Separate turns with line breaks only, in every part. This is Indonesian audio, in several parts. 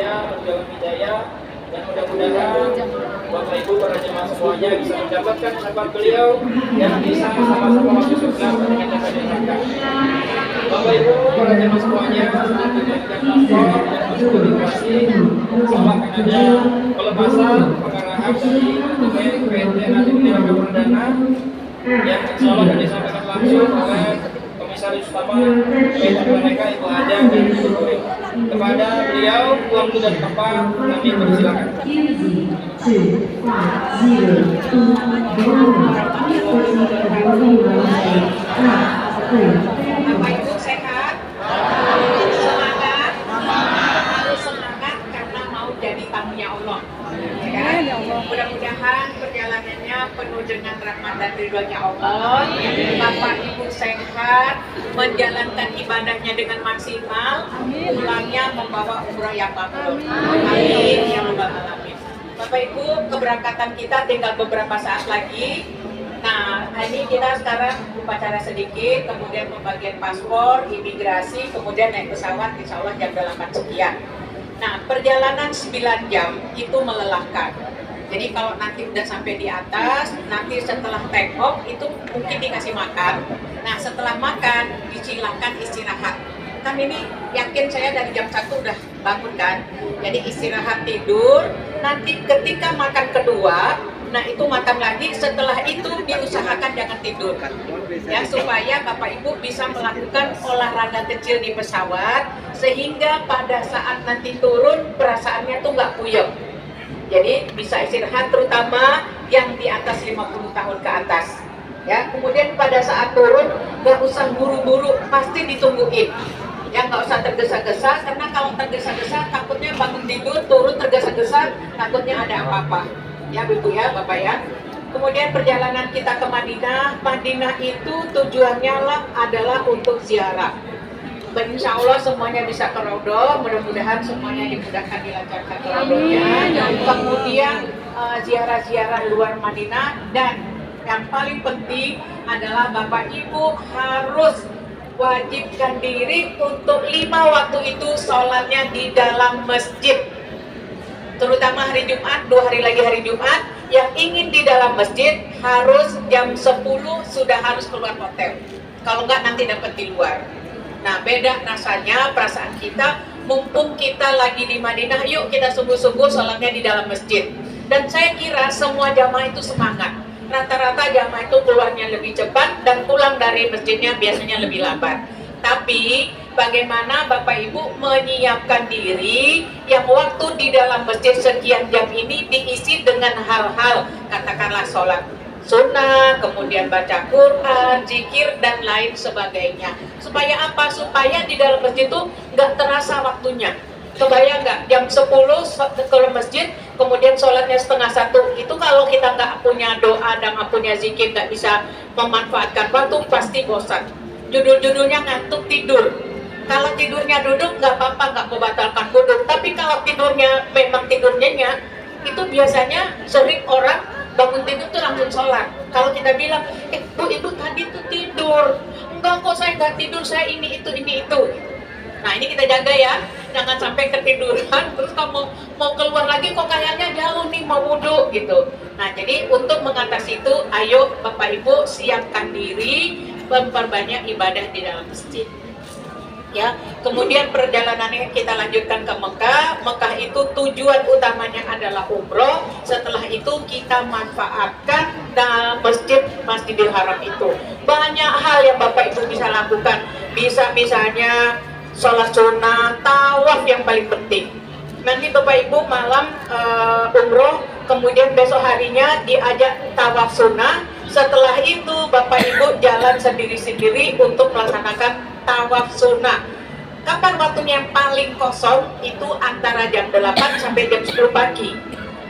bahagia, berjalan hidayah, dan mudah-mudahan Bapak Ibu para jemaah semuanya bisa mendapatkan syafaat beliau dan bisa sama-sama masuk surga pada kata neraka. Bapak Ibu para jemaah semuanya sedang dijadikan lapor dan konsultasi sama ada pelepasan pengarahan dari PT Nanti Neraka Perdana yang insya Allah akan disampaikan langsung oleh Komisaris Utama PT mereka Ibu Ada dan Ibu Kuri. Kepada beliau waktu dan tempat kami persilakan.
Bapak Ibu sehat? Semangat? Harus semangat karena mau jadi tamunya Allah. Ya, mudah-mudahan perjalanannya penuh dengan rahmat dan ridhonya Allah. Bapak Ibu sehat, menjalankan ibadahnya dengan maksimal, pulangnya membawa umrah yang makbul. Amin ya rabbal alamin. Bapak Ibu, keberangkatan kita tinggal beberapa saat lagi. Nah, ini kita sekarang upacara sedikit, kemudian pembagian paspor, imigrasi, kemudian naik pesawat, insya Allah jam 8 sekian. Nah, perjalanan 9 jam itu melelahkan. Jadi kalau nanti udah sampai di atas, nanti setelah take off itu mungkin dikasih makan. Nah, setelah makan, disilakan istirahat. Kan ini yakin saya dari jam 1 udah bangun kan. Jadi istirahat tidur, nanti ketika makan kedua, nah itu makan lagi, setelah itu diusahakan jangan tidur. Ya, supaya Bapak Ibu bisa melakukan olahraga kecil di pesawat, sehingga pada saat nanti turun perasaannya tuh nggak puyeng. Jadi bisa istirahat, terutama yang di atas 50 tahun ke atas. Ya, kemudian pada saat turun nggak usah buru-buru, pasti ditungguin. Ya, nggak usah tergesa-gesa, karena kalau tergesa-gesa takutnya bangun tidur, turun tergesa-gesa, takutnya ada apa-apa. Ya, Ibu ya, Bapak ya. Kemudian perjalanan kita ke Madinah. Madinah itu tujuannya adalah untuk ziarah. Insya Allah semuanya bisa ke Raudhah, mudah-mudahan semuanya dimudahkan dilancarkan ke Raudhahnya. Kemudian ziarah-ziarah luar Madinah, dan yang paling penting adalah Bapak Ibu harus wajibkan diri untuk 5 waktu itu sholatnya di dalam masjid. Terutama hari Jumat, 2 hari lagi hari Jumat, yang ingin di dalam masjid harus jam 10 sudah harus keluar hotel. Kalau enggak nanti dapat di luar. Nah, beda rasanya perasaan kita, mumpung kita lagi di Madinah, yuk kita sungguh-sungguh sholatnya di dalam masjid. Dan saya kira semua jamaah itu semangat. Rata-rata jamaah itu keluarnya lebih cepat dan pulang dari masjidnya biasanya lebih lambat. Tapi bagaimana Bapak Ibu menyiapkan diri yang waktu di dalam masjid sekian jam ini diisi dengan hal-hal, katakanlah sholat sunnah, kemudian baca Quran, zikir, dan lain sebagainya. Supaya apa? Supaya di dalam masjid itu nggak terasa waktunya. Kebayang nggak? Jam 10 ke masjid, kemudian sholatnya 12:30. Itu kalau kita nggak punya doa dan nggak punya zikir, nggak bisa memanfaatkan waktu, pasti bosan. Judul-judulnya ngantuk tidur. Kalau tidurnya duduk nggak apa-apa, nggak membatalkan duduk. Tapi kalau tidurnya memang tidur nyenyak, itu biasanya sering orang bangun tidur tuh langsung sholat. Kalau kita bilang, Bu, Ibu tadi tuh tidur. Enggak kok, saya nggak tidur, saya ini itu. Nah, ini kita jaga ya, jangan sampai ketiduran, terus kamu mau keluar lagi kok kayaknya jauh nih, mau wudhu gitu. Nah, jadi untuk mengatasi itu, ayo Bapak Ibu siapkan diri, memperbanyak ibadah di dalam masjid. Ya, kemudian perjalanannya kita lanjutkan ke Mekah. Mekah itu tujuan utamanya adalah umroh. Setelah itu kita manfaatkan Masjidil Haram itu. Banyak hal yang Bapak Ibu bisa lakukan. Bisa misalnya sholat sunnah, tawaf yang paling penting. Nanti Bapak Ibu malam umroh, kemudian besok harinya diajak tawaf sunnah. Setelah itu Bapak Ibu jalan sendiri-sendiri untuk melaksanakan tawaf sunnah. Kapan waktunya yang paling kosong? Itu antara jam 8 sampai jam 10 pagi.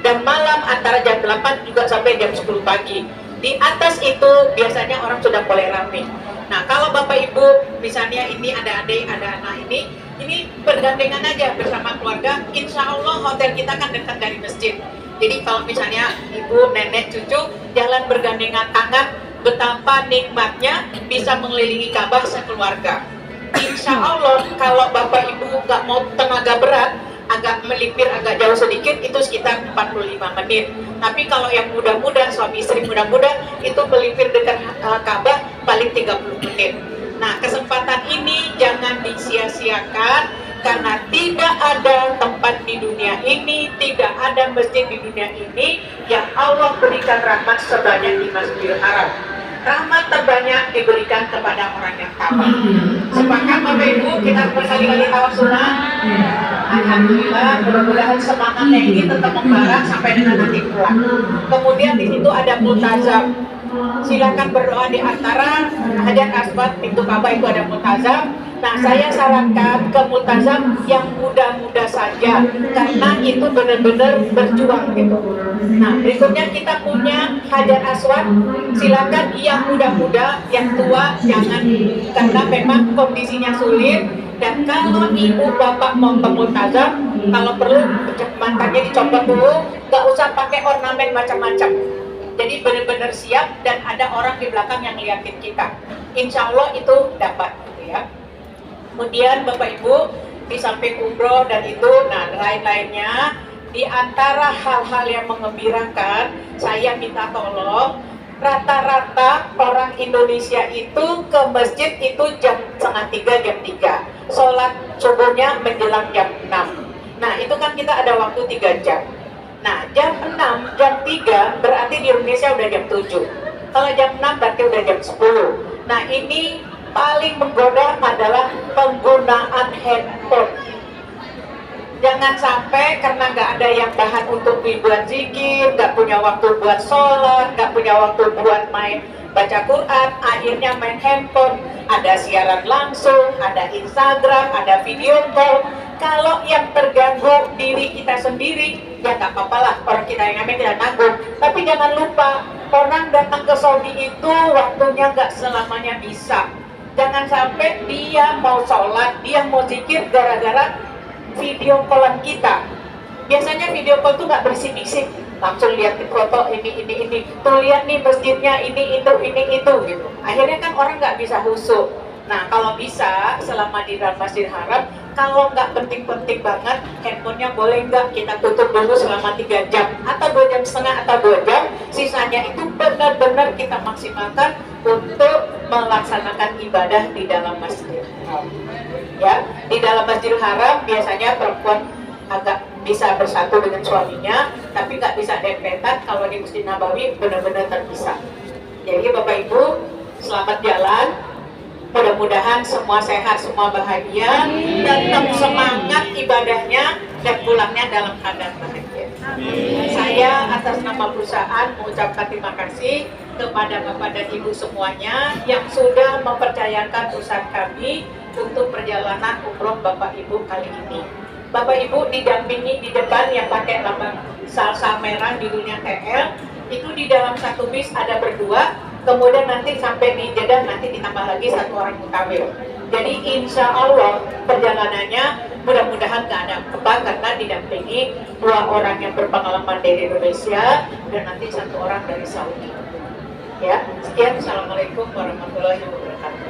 Dan malam antara jam 8 juga sampai jam 10 pagi. Di atas itu biasanya orang sudah mulai ramai. Nah, kalau Bapak Ibu misalnya ini ada adik, ada anak ini bergandengan aja bersama keluarga. Insya Allah hotel kita kan dekat dari masjid. Jadi kalau misalnya ibu, nenek, cucu jalan bergandengan tangan, betapa nikmatnya bisa mengelilingi Ka'bah sekeluarga. Insya Allah kalau Bapak Ibu nggak mau tenaga berat, agak melipir agak jauh sedikit itu sekitar 45 menit. Tapi kalau yang muda-muda, suami istri muda-muda itu melipir dekat Ka'bah paling 30 menit. Nah, kesempatan ini jangan disia-siakan karena tidak ada tempat di dunia ini, tidak ada masjid di dunia ini yang Allah berikan rahmat sebanyak di Masjidil Haram. Rahmat terbanyak diberikan kepada orang yang tabah. Sepakat Bapak Ibu kita berkali-kali tawaf sunnah. Alhamdulillah, mudah-mudahan semangatnya ini tetap membara sampai dengan nanti pulang. Kemudian di situ ada multazam. Silakan berdoa di antara Hajar Aswad pintu Ka'bah itu ada multazam. Nah, saya sarankan ke multazam yang muda-muda saja karena itu benar-benar berjuang gitu. Nah, berikutnya kita punya Hajar Aswad. Silakan yang muda-muda, yang tua jangan karena memang kondisinya sulit. Dan kalau ibu bapak mau ke multazam, kalau perlu mantannya dicopot dulu, nggak usah pakai ornamen macam-macam. Jadi benar-benar siap dan ada orang di belakang yang ngeliatin kita. Insya Allah itu dapat, gitu ya. Kemudian Bapak Ibu di samping umroh dan itu, nah lain-lainnya di antara hal-hal yang mengembirakan, saya minta tolong rata-rata orang Indonesia itu ke masjid itu jam 2:30 jam 3. Sholat subuhnya menjelang jam 6. Nah itu kan kita ada waktu 3 jam. Nah jam 6, jam 3 berarti di Indonesia udah jam 7. Kalau jam 6 berarti udah jam 10. Nah ini paling menggoda adalah penggunaan handphone. Jangan sampai karena nggak ada yang bahan untuk dibuat zikir, nggak punya waktu buat sholat, nggak punya waktu buat main baca Quran, akhirnya main handphone. Ada siaran langsung, ada Instagram, ada video call. Kalau yang terganggu diri kita sendiri, ya nggak apa-apa lah, orang kita yang ngamen tidak nanggung. Tapi jangan lupa, orang datang ke Saudi itu waktunya nggak selamanya bisa. Jangan sampai dia mau sholat, dia mau zikir gara-gara video callan kita. Biasanya video call tuh nggak berisik-bisik, langsung lihat di foto ini. Tuh lihat nih masjidnya ini itu gitu. Akhirnya kan orang nggak bisa khusyuk. Nah kalau bisa selama di dalam Masjidil Haram, kalau nggak penting-penting banget, handphonenya boleh nggak kita tutup dulu selama 3 jam atau 2 jam setengah atau 2 jam. Sisanya itu benar-benar kita maksimalkan untuk melaksanakan ibadah di dalam Masjidil Haram. Ya, di dalam Masjidil Haram biasanya perempuan agak bisa bersatu dengan suaminya, tapi nggak bisa dempetan. Kalau di Masjid Nabawi benar-benar terpisah. Jadi Bapak Ibu, selamat jalan. Mudah-mudahan semua sehat, semua bahagia, tetap semangat ibadahnya dan pulangnya dalam keadaan bahagia. Saya atas nama perusahaan mengucapkan terima kasih kepada Bapak dan Ibu semuanya yang sudah mempercayakan perusahaan kami untuk perjalanan umroh Bapak Ibu kali ini. Bapak Ibu didampingi di depan yang pakai lambang salsa merah di dunia TL, itu di dalam satu bis ada berdua, kemudian nanti sampai di Jeddah nanti ditambah lagi 1 orang mutawil. Jadi insya Allah perjalanannya mudah-mudahan gak ada apa karena didampingi 2 orang yang berpengalaman dari Indonesia dan nanti 1 orang dari Saudi. Ya, sekian. Assalamualaikum warahmatullahi wabarakatuh.